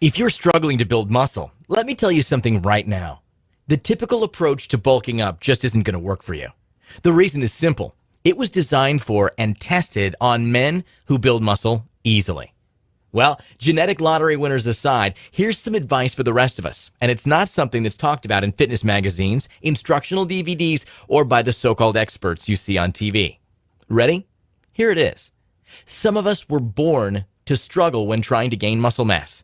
If you're struggling to build muscle, let me tell you something right now. The typical approach to bulking up just isn't going to work for you. The reason is simple. It was designed for and tested on men who build muscle easily. Well, genetic lottery winners aside, here's some advice for the rest of us. And it's not something that's talked about in fitness magazines, instructional DVDs, or by the so-called experts you see on TV. Ready? Here it is. Some of us were born to struggle when trying to gain muscle mass.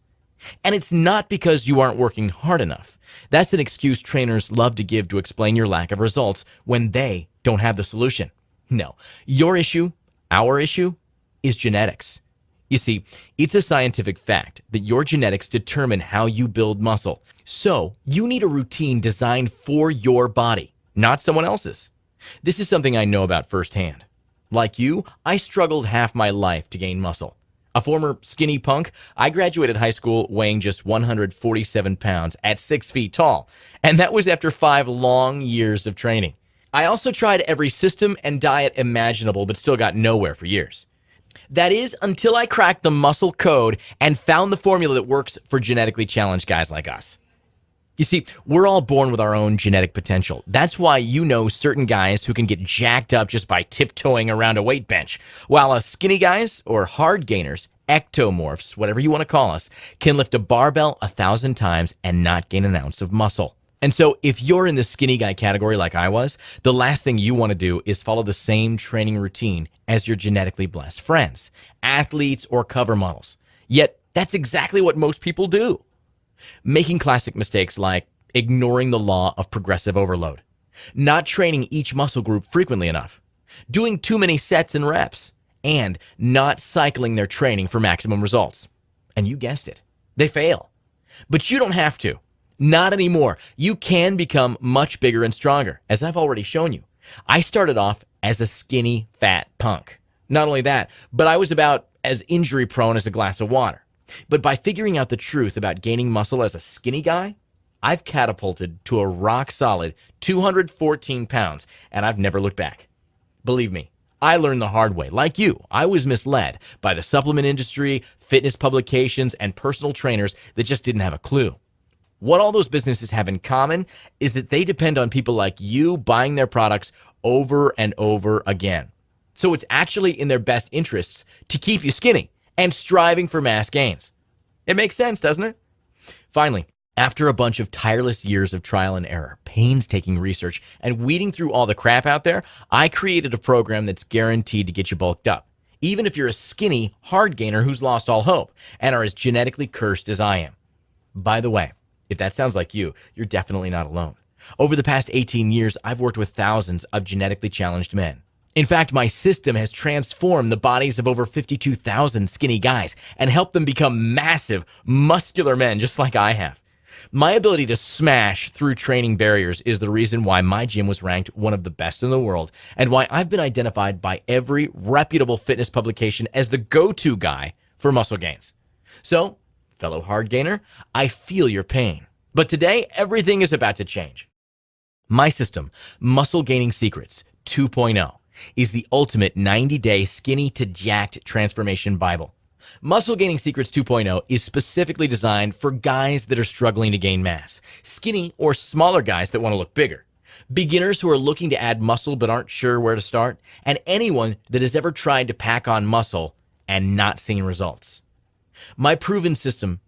And it's not because you aren't working hard enough. That's an excuse trainers love to give to explain your lack of results when they don't have the solution. No, your issue, our issue, is genetics. You see, it's a scientific fact that your genetics determine how you build muscle. So you need a routine designed for your body, not someone else's. This is something I know about firsthand. Like you, I struggled half my life to gain muscle. A former skinny punk, I graduated high school weighing just 147 pounds at 6 feet tall, and that was after 5 long years of training. I also tried every system and diet imaginable, but still got nowhere for years. That is, until I cracked the muscle code and found the formula that works for genetically challenged guys like us. You see, we're all born with our own genetic potential. That's why you know certain guys who can get jacked up just by tiptoeing around a weight bench, while us skinny guys, or hard gainers, ectomorphs, whatever you want to call us, can lift a barbell 1,000 times and not gain an ounce of muscle. And so if you're in the skinny guy category like I was, the last thing you want to do is follow the same training routine as your genetically blessed friends, athletes, or cover models. Yet that's exactly what most people do. Making classic mistakes like ignoring the law of progressive overload, not training each muscle group frequently enough, doing too many sets and reps, and not cycling their training for maximum results. And you guessed it, they fail. But you don't have to. Not anymore. You can become much bigger and stronger, as I've already shown you. I started off as a skinny, fat punk. Not only that, but I was about as injury prone as a glass of water. But by figuring out the truth about gaining muscle as a skinny guy, I've catapulted to a rock-solid 214 pounds, and I've never looked back. Believe me, I learned the hard way. Like you, I was misled by the supplement industry, fitness publications, and personal trainers that just didn't have a clue. What all those businesses have in common is that they depend on people like you buying their products over and over again. So it's actually in their best interests to keep you skinny and striving for mass gains. It makes sense, doesn't it? Finally, after a bunch of tireless years of trial and error, painstaking research, and weeding through all the crap out there, I created a program that's guaranteed to get you bulked up, even if you're a skinny, hard gainer who's lost all hope and are as genetically cursed as I am. By the way, if that sounds like you, you're definitely not alone. Over the past 18 years, I've worked with thousands of genetically challenged men. In fact, my system has transformed the bodies of over 52,000 skinny guys and helped them become massive, muscular men just like I have. My ability to smash through training barriers is the reason why my gym was ranked one of the best in the world and why I've been identified by every reputable fitness publication as the go-to guy for muscle gains. So, fellow hard gainer, I feel your pain. But today, everything is about to change. My system, Muscle Gaining Secrets 2.0, is the ultimate 90-day skinny to jacked transformation Bible. Muscle Gaining Secrets 2.0 is specifically designed for guys that are struggling to gain mass, skinny or smaller guys that want to look bigger, beginners who are looking to add muscle but aren't sure where to start, and anyone that has ever tried to pack on muscle and not seen results. My proven system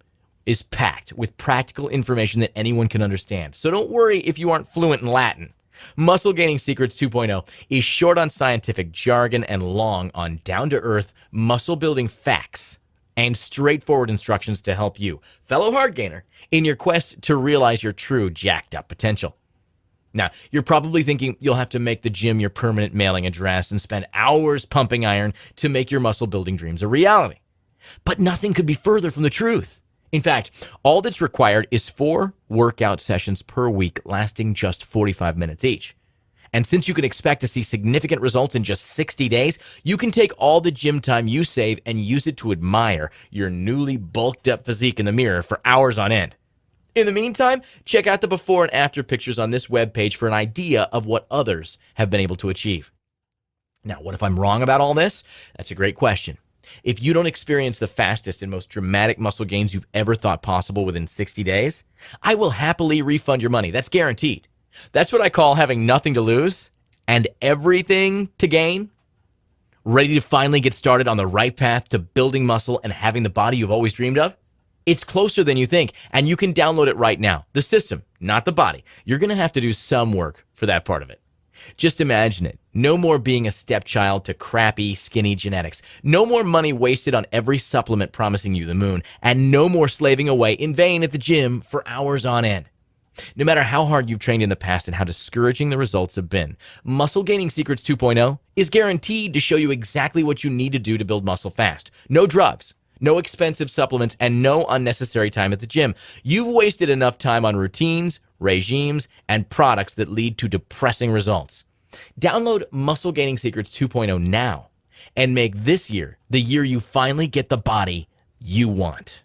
is packed with practical information that anyone can understand, so don't worry if you aren't fluent in Latin. Muscle Gaining Secrets 2.0 is short on scientific jargon and long on down-to-earth muscle-building facts and straightforward instructions to help you, fellow hard gainer, in your quest to realize your true jacked-up potential. Now, you're probably thinking you'll have to make the gym your permanent mailing address and spend hours pumping iron to make your muscle-building dreams a reality. But nothing could be further from the truth. In fact, all that's required is 4 workout sessions per week lasting just 45 minutes each. And since you can expect to see significant results in just 60 days, you can take all the gym time you save and use it to admire your newly bulked up physique in the mirror for hours on end. In the meantime, check out the before and after pictures on this webpage for an idea of what others have been able to achieve. Now, what if I'm wrong about all this? That's a great question. If you don't experience the fastest and most dramatic muscle gains you've ever thought possible within 60 days, I will happily refund your money. That's guaranteed. That's what I call having nothing to lose and everything to gain. Ready to finally get started on the right path to building muscle and having the body you've always dreamed of? It's closer than you think, and you can download it right now. The system, not the body. You're going to have to do some work for that part of it. Just imagine it. No more being a stepchild to crappy, skinny genetics. No more money wasted on every supplement promising you the moon. And no more slaving away in vain at the gym for hours on end. No matter how hard you've trained in the past and how discouraging the results have been, Muscle Gaining Secrets 2.0 is guaranteed to show you exactly what you need to do to build muscle fast. No drugs, no expensive supplements, and no unnecessary time at the gym. You've wasted enough time on routines, regimes, and products that lead to depressing results. Download Muscle Gaining Secrets 2.0 now and make this year the year you finally get the body you want.